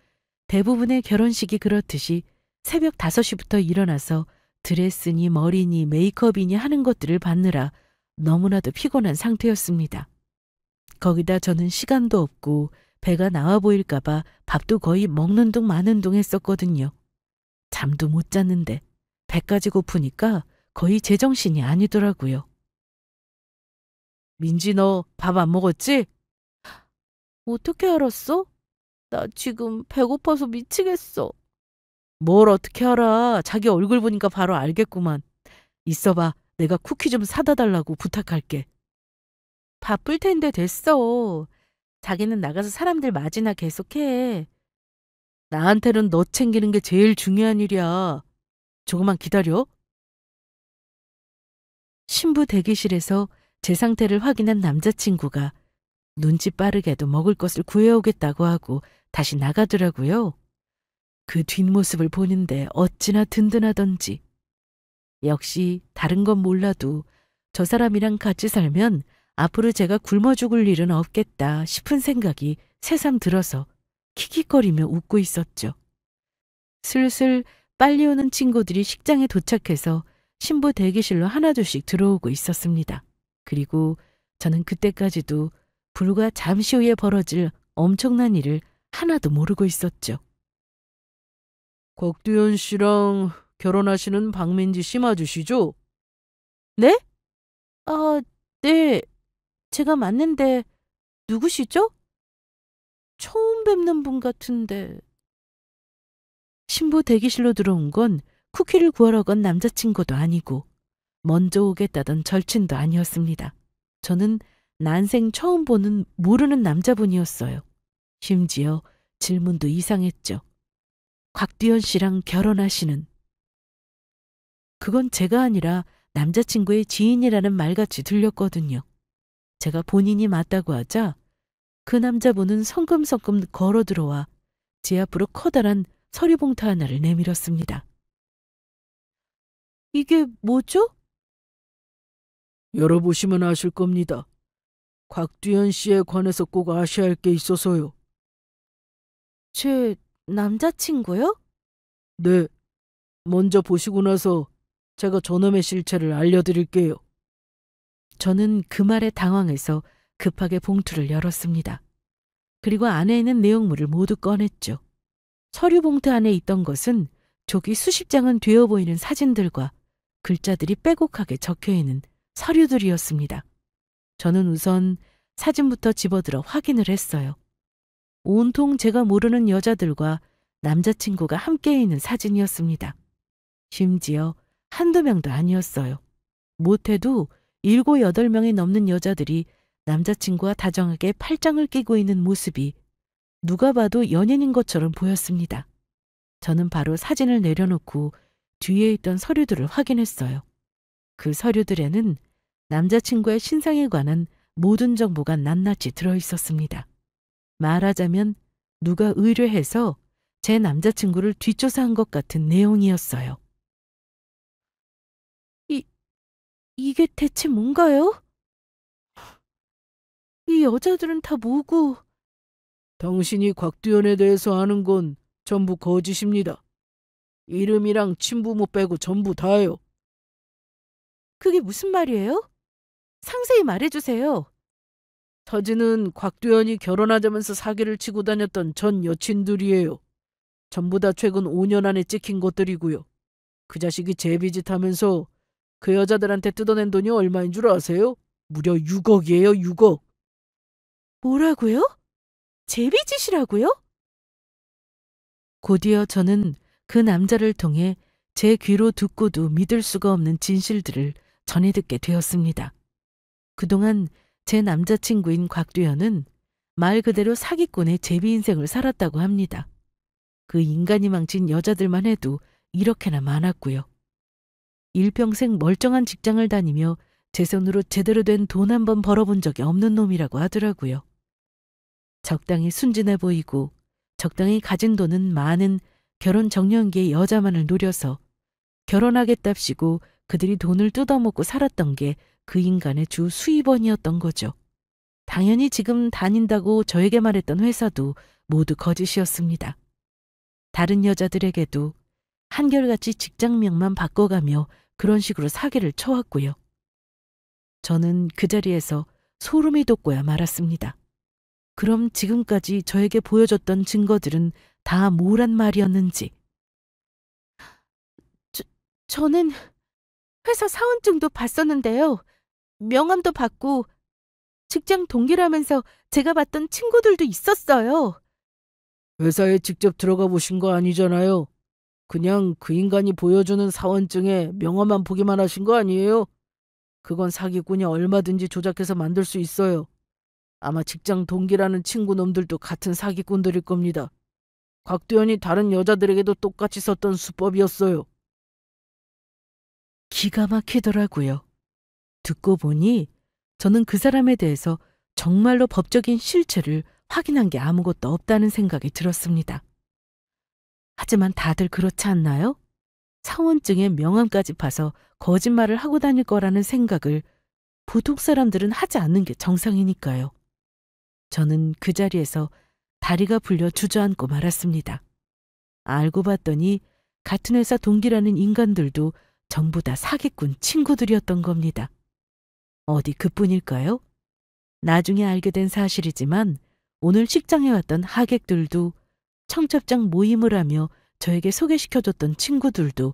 대부분의 결혼식이 그렇듯이 새벽 5시부터 일어나서 드레스니 머리니 메이크업이니 하는 것들을 받느라 너무나도 피곤한 상태였습니다. 거기다 저는 시간도 없고 배가 나와 보일까 봐 밥도 거의 먹는 둥 마는 둥 했었거든요. 잠도 못 잤는데 배까지 고프니까 거의 제정신이 아니더라고요. 민지 너 밥 안 먹었지? 어떻게 알았어? 나 지금 배고파서 미치겠어. 뭘 어떻게 알아. 자기 얼굴 보니까 바로 알겠구만. 있어봐. 내가 쿠키 좀 사다 달라고 부탁할게. 바쁠 텐데 됐어. 자기는 나가서 사람들 맞이나 계속해. 나한테는 너 챙기는 게 제일 중요한 일이야. 조금만 기다려. 신부 대기실에서 제 상태를 확인한 남자친구가 눈치 빠르게도 먹을 것을 구해오겠다고 하고 다시 나가더라고요. 그 뒷모습을 보는데 어찌나 든든하던지. 역시 다른 건 몰라도 저 사람이랑 같이 살면 앞으로 제가 굶어 죽을 일은 없겠다 싶은 생각이 새삼 들어서 킥킥거리며 웃고 있었죠. 슬슬 빨리 오는 친구들이 식장에 도착해서 신부 대기실로 하나둘씩 들어오고 있었습니다. 그리고 저는 그때까지도 불과 잠시 후에 벌어질 엄청난 일을 하나도 모르고 있었죠. 곽두현 씨랑 결혼하시는 박민지 씨 맞으시죠? 네? 아, 네. 제가 맞는데 누구시죠? 처음 뵙는 분 같은데. 신부 대기실로 들어온 건 쿠키를 구하러 간 남자친구도 아니고 먼저 오겠다던 절친도 아니었습니다. 저는 난생 처음 보는 모르는 남자분이었어요. 심지어 질문도 이상했죠. 곽두현 씨랑 결혼하시는. 그건 제가 아니라 남자친구의 지인이라는 말같이 들렸거든요. 제가 본인이 맞다고 하자 그 남자분은 성큼성큼 걸어 들어와 제 앞으로 커다란 서류봉투 하나를 내밀었습니다. 이게 뭐죠? 열어보시면 아실 겁니다. 곽두현 씨에 관해서 꼭 아셔야 할 게 있어서요. 제 남자친구요? 네. 먼저 보시고 나서 제가 저놈의 실체를 알려드릴게요. 저는 그 말에 당황해서 급하게 봉투를 열었습니다. 그리고 안에 있는 내용물을 모두 꺼냈죠. 서류 봉투 안에 있던 것은 조기 수십 장은 되어 보이는 사진들과 글자들이 빼곡하게 적혀 있는 서류들이었습니다. 저는 우선 사진부터 집어들어 확인을 했어요. 온통 제가 모르는 여자들과 남자친구가 함께 있는 사진이었습니다. 심지어 한두 명도 아니었어요. 못해도 7, 8명이 넘는 여자들이 남자친구와 다정하게 팔짱을 끼고 있는 모습이 누가 봐도 연인인 것처럼 보였습니다. 저는 바로 사진을 내려놓고 뒤에 있던 서류들을 확인했어요. 그 서류들에는 남자친구의 신상에 관한 모든 정보가 낱낱이 들어있었습니다. 말하자면 누가 의뢰해서 제 남자친구를 뒷조사한 것 같은 내용이었어요. 이게 대체 뭔가요? 이 여자들은 다 뭐고? 당신이 곽두연에 대해서 아는 건 전부 거짓입니다. 이름이랑 친부모 빼고 전부 다요. 그게 무슨 말이에요? 상세히 말해주세요. 사진은 곽두연이 결혼하자면서 사기를 치고 다녔던 전 여친들이에요. 전부 다 최근 5년 안에 찍힌 것들이고요. 그 자식이 제비짓 하면서 그 여자들한테 뜯어낸 돈이 얼마인 줄 아세요? 무려 6억이에요, 6억. 뭐라고요? 제비짓이라고요? 곧이어 저는 그 남자를 통해 제 귀로 듣고도 믿을 수가 없는 진실들을 전해 듣게 되었습니다. 그동안 제 남자친구인 곽두현은 말 그대로 사기꾼의 제비 인생을 살았다고 합니다. 그 인간이 망친 여자들만 해도 이렇게나 많았고요. 일평생 멀쩡한 직장을 다니며 제 손으로 제대로 된 돈 한 번 벌어본 적이 없는 놈이라고 하더라고요. 적당히 순진해 보이고 적당히 가진 돈은 많은 결혼 정년기의 여자만을 노려서 결혼하겠답시고 그들이 돈을 뜯어먹고 살았던 게 그 인간의 주 수입원이었던 거죠. 당연히 지금 다닌다고 저에게 말했던 회사도 모두 거짓이었습니다. 다른 여자들에게도 한결같이 직장명만 바꿔가며 그런 식으로 사기를 쳐왔고요. 저는 그 자리에서 소름이 돋고야 말았습니다. 그럼 지금까지 저에게 보여줬던 증거들은 다 뭐란 말이었는지. 저는 회사 사원증도 봤었는데요. 명함도 받고 직장 동기라면서 제가 봤던 친구들도 있었어요. 회사에 직접 들어가 보신 거 아니잖아요. 그냥 그 인간이 보여주는 사원증에 명함만 보기만 하신 거 아니에요? 그건 사기꾼이 얼마든지 조작해서 만들 수 있어요. 아마 직장 동기라는 친구 놈들도 같은 사기꾼들일 겁니다. 곽두현이 다른 여자들에게도 똑같이 썼던 수법이었어요. 기가 막히더라고요. 듣고 보니 저는 그 사람에 대해서 정말로 법적인 실체를 확인한 게 아무것도 없다는 생각이 들었습니다. 하지만 다들 그렇지 않나요? 사원증에 명함까지 파서 거짓말을 하고 다닐 거라는 생각을 보통 사람들은 하지 않는 게 정상이니까요. 저는 그 자리에서 다리가 풀려 주저앉고 말았습니다. 알고 봤더니 같은 회사 동기라는 인간들도 전부 다 사기꾼 친구들이었던 겁니다. 어디 그뿐일까요? 나중에 알게 된 사실이지만 오늘 식장에 왔던 하객들도 청첩장 모임을 하며 저에게 소개시켜줬던 친구들도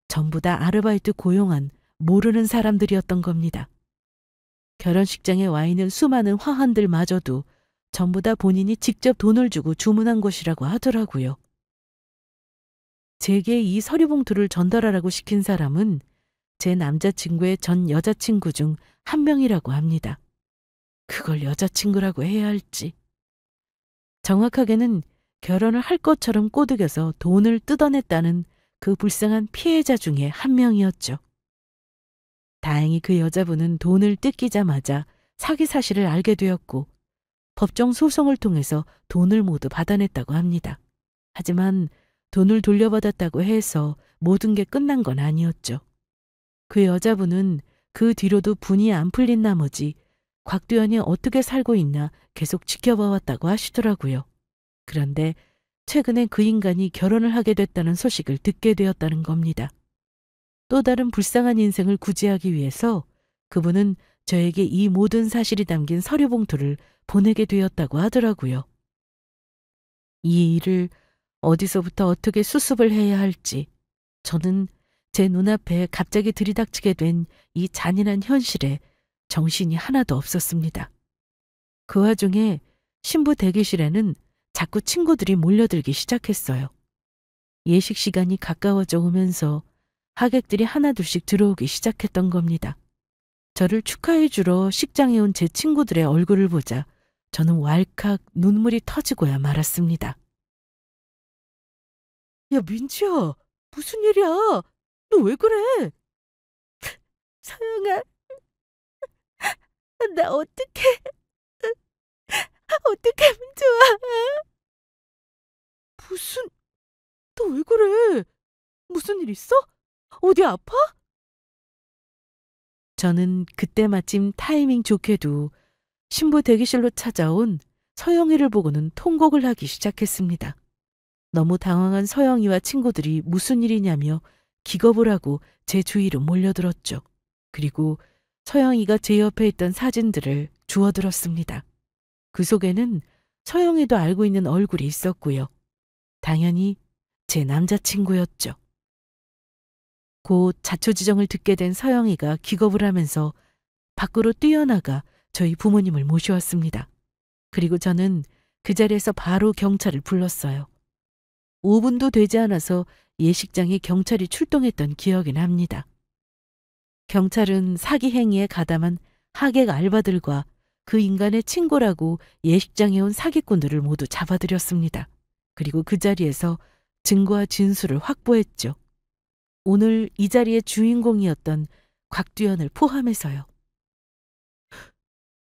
전부 다 아르바이트 고용한 모르는 사람들이었던 겁니다. 결혼식장에 와 있는 수많은 화환들마저도 전부 다 본인이 직접 돈을 주고 주문한 것이라고 하더라고요. 제게 이 서류 봉투를 전달하라고 시킨 사람은 제 남자친구의 전 여자친구 중 한 명이라고 합니다. 그걸 여자친구라고 해야 할지. 정확하게는 결혼을 할 것처럼 꼬드겨서 돈을 뜯어냈다는 그 불쌍한 피해자 중에 한 명이었죠. 다행히 그 여자분은 돈을 뜯기자마자 사기 사실을 알게 되었고 법정 소송을 통해서 돈을 모두 받아냈다고 합니다. 하지만 돈을 돌려받았다고 해서 모든 게 끝난 건 아니었죠. 그 여자분은 그 뒤로도 분이 안 풀린 나머지 곽두현이 어떻게 살고 있나 계속 지켜봐왔다고 하시더라고요. 그런데 최근에 그 인간이 결혼을 하게 됐다는 소식을 듣게 되었다는 겁니다. 또 다른 불쌍한 인생을 구제하기 위해서 그분은 저에게 이 모든 사실이 담긴 서류 봉투를 보내게 되었다고 하더라고요. 이 일을 어디서부터 어떻게 수습을 해야 할지, 저는 제 눈앞에 갑자기 들이닥치게 된 이 잔인한 현실에 정신이 하나도 없었습니다. 그 와중에 신부 대기실에는 자꾸 친구들이 몰려들기 시작했어요. 예식 시간이 가까워져 오면서 하객들이 하나둘씩 들어오기 시작했던 겁니다. 저를 축하해 주러 식장에 온 제 친구들의 얼굴을 보자 저는 왈칵 눈물이 터지고야 말았습니다. 야, 민지야, 무슨 일이야? 너 왜 그래? 서영아, 나 어떻게 하면 좋아? 무슨, 너 왜 그래? 무슨 일 있어? 어디 아파? 저는 그때 마침 타이밍 좋게도 신부 대기실로 찾아온 서영이를 보고는 통곡을 하기 시작했습니다. 너무 당황한 서영이와 친구들이 무슨 일이냐며 기겁을 하고 제 주위로 몰려들었죠. 그리고 서영이가 제 옆에 있던 사진들을 주워들었습니다. 그 속에는 서영이도 알고 있는 얼굴이 있었고요. 당연히 제 남자친구였죠. 곧 자초지정을 듣게 된 서영이가 기겁을 하면서 밖으로 뛰어나가 저희 부모님을 모셔왔습니다. 그리고 저는 그 자리에서 바로 경찰을 불렀어요. 5분도 되지 않아서 예식장에 경찰이 출동했던 기억이 납니다. 경찰은 사기 행위에 가담한 하객 알바들과 그 인간의 친구라고 예식장에 온 사기꾼들을 모두 잡아들였습니다. 그리고 그 자리에서 증거와 진술을 확보했죠. 오늘 이 자리의 주인공이었던 곽두연을 포함해서요.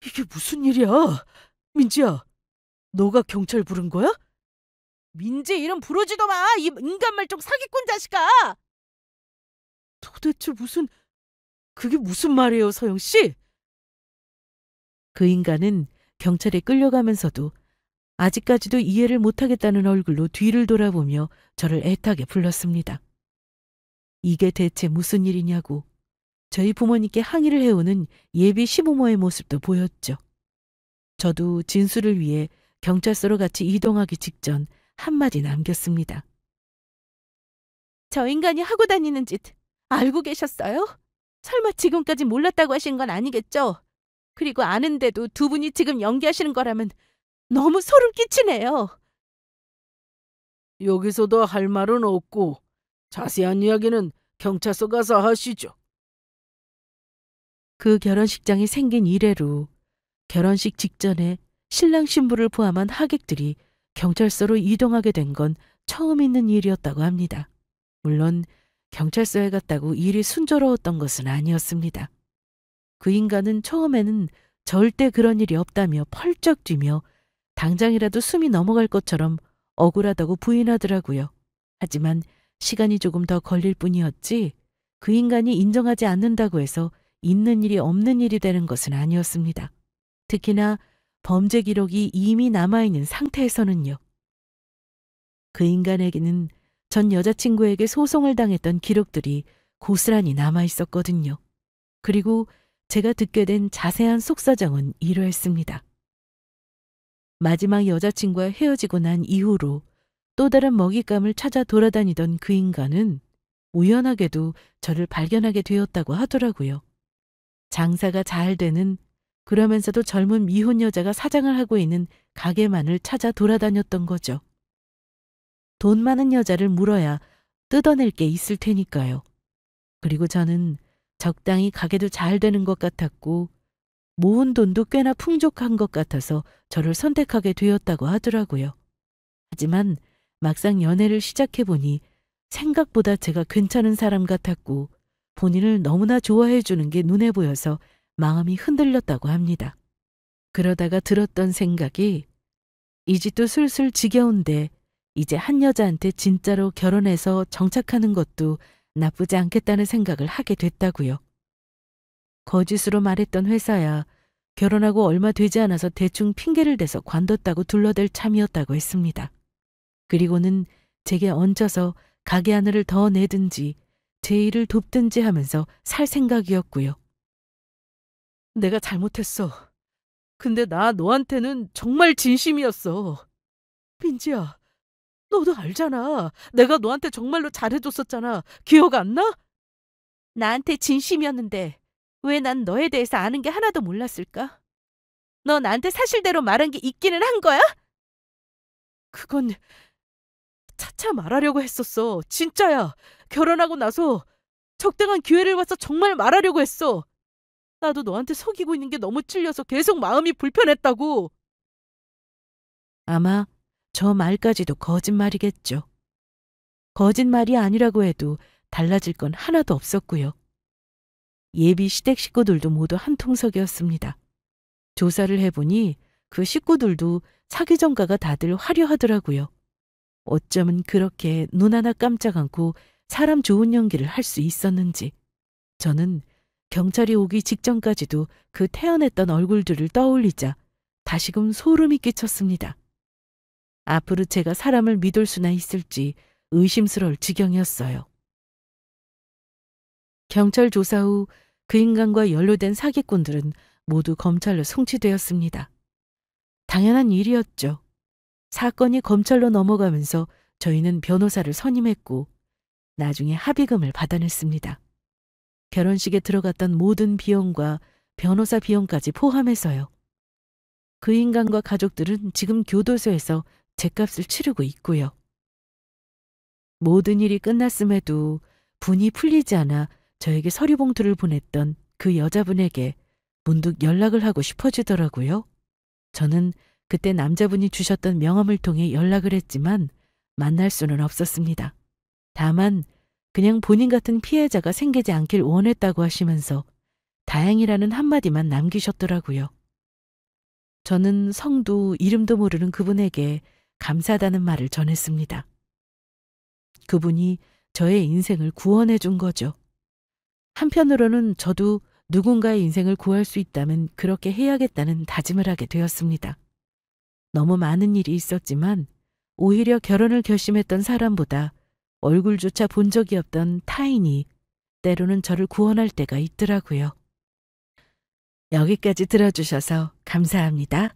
이게 무슨 일이야? 민지야, 너가 경찰 부른 거야? 민지 이름 부르지도 마! 이 인간 말종 사기꾼 자식아! 도대체 그게 무슨 말이에요, 서영 씨? 그 인간은 경찰에 끌려가면서도 아직까지도 이해를 못하겠다는 얼굴로 뒤를 돌아보며 저를 애타게 불렀습니다. 이게 대체 무슨 일이냐고 저희 부모님께 항의를 해오는 예비 시부모의 모습도 보였죠. 저도 진술을 위해 경찰서로 같이 이동하기 직전 한마디 남겼습니다. 저 인간이 하고 다니는 짓 알고 계셨어요? 설마 지금까지 몰랐다고 하신 건 아니겠죠? 그리고 아는데도 두 분이 지금 연기하시는 거라면 너무 소름 끼치네요. 여기서 더 할 말은 없고 자세한 이야기는 경찰서 가서 하시죠. 그 결혼식장이 생긴 이래로 결혼식 직전에 신랑 신부를 포함한 하객들이 경찰서로 이동하게 된 건 처음 있는 일이었다고 합니다. 물론 경찰서에 갔다고 일이 순조로웠던 것은 아니었습니다. 그 인간은 처음에는 절대 그런 일이 없다며 펄쩍 뛰며 당장이라도 숨이 넘어갈 것처럼 억울하다고 부인하더라고요. 하지만 시간이 조금 더 걸릴 뿐이었지 그 인간이 인정하지 않는다고 해서 있는 일이 없는 일이 되는 것은 아니었습니다. 특히나 범죄 기록이 이미 남아있는 상태에서는요. 그 인간에게는 전 여자친구에게 소송을 당했던 기록들이 고스란히 남아있었거든요. 그리고 제가 듣게 된 자세한 속사정은 이러했습니다. 마지막 여자친구와 헤어지고 난 이후로 또 다른 먹잇감을 찾아 돌아다니던 그 인간은 우연하게도 저를 발견하게 되었다고 하더라고요. 장사가 잘 되는 그러면서도 젊은 미혼 여자가 사장을 하고 있는 가게만을 찾아 돌아다녔던 거죠. 돈 많은 여자를 물어야 뜯어낼 게 있을 테니까요. 그리고 저는 적당히 가게도 잘 되는 것 같았고 모은 돈도 꽤나 풍족한 것 같아서 저를 선택하게 되었다고 하더라고요. 하지만 막상 연애를 시작해보니 생각보다 제가 괜찮은 사람 같았고 본인을 너무나 좋아해 주는 게 눈에 보여서 마음이 흔들렸다고 합니다. 그러다가 들었던 생각이 이 집도 슬슬 지겨운데 이제 한 여자한테 진짜로 결혼해서 정착하는 것도 나쁘지 않겠다는 생각을 하게 됐다고요. 거짓으로 말했던 회사야 결혼하고 얼마 되지 않아서 대충 핑계를 대서 관뒀다고 둘러댈 참이었다고 했습니다. 그리고는 제게 얹혀서 가게 하나를 더 내든지 제 일을 돕든지 하면서 살 생각이었고요. 내가 잘못했어. 근데 나 너한테는 정말 진심이었어. 민지야, 너도 알잖아. 내가 너한테 정말로 잘해줬었잖아. 기억 안 나? 나한테 진심이었는데 왜 난 너에 대해서 아는 게 하나도 몰랐을까? 너 나한테 사실대로 말한 게 있기는 한 거야? 그건 차차 말하려고 했었어. 진짜야. 결혼하고 나서 적당한 기회를 봐서 정말 말하려고 했어. 나도 너한테 속이고 있는 게 너무 찔려서 계속 마음이 불편했다고. 아마 저 말까지도 거짓말이겠죠. 거짓말이 아니라고 해도 달라질 건 하나도 없었고요. 예비 시댁 식구들도 모두 한 통석이었습니다. 조사를 해보니 그 식구들도 사기 전가가 다들 화려하더라고요. 어쩌면 그렇게 눈 하나 깜짝 않고 사람 좋은 연기를 할 수 있었는지. 저는 경찰이 오기 직전까지도 그 태연했던 얼굴들을 떠올리자 다시금 소름이 끼쳤습니다. 앞으로 제가 사람을 믿을 수나 있을지 의심스러울 지경이었어요. 경찰 조사 후 그 인간과 연루된 사기꾼들은 모두 검찰로 송치되었습니다. 당연한 일이었죠. 사건이 검찰로 넘어가면서 저희는 변호사를 선임했고 나중에 합의금을 받아냈습니다. 결혼식에 들어갔던 모든 비용과 변호사 비용까지 포함해서요. 그 인간과 가족들은 지금 교도소에서 죗값을 치르고 있고요. 모든 일이 끝났음에도 분이 풀리지 않아 저에게 서류 봉투를 보냈던 그 여자분에게 문득 연락을 하고 싶어지더라고요. 저는 그때 남자분이 주셨던 명함을 통해 연락을 했지만 만날 수는 없었습니다. 다만 그냥 본인 같은 피해자가 생기지 않길 원했다고 하시면서 다행이라는 한마디만 남기셨더라고요. 저는 성도 이름도 모르는 그분에게 감사하다는 말을 전했습니다. 그분이 저의 인생을 구원해 준 거죠. 한편으로는 저도 누군가의 인생을 구할 수 있다면 그렇게 해야겠다는 다짐을 하게 되었습니다. 너무 많은 일이 있었지만 오히려 결혼을 결심했던 사람보다 얼굴조차 본 적이 없던 타인이 때로는 저를 구원할 때가 있더라고요. 여기까지 들어주셔서 감사합니다.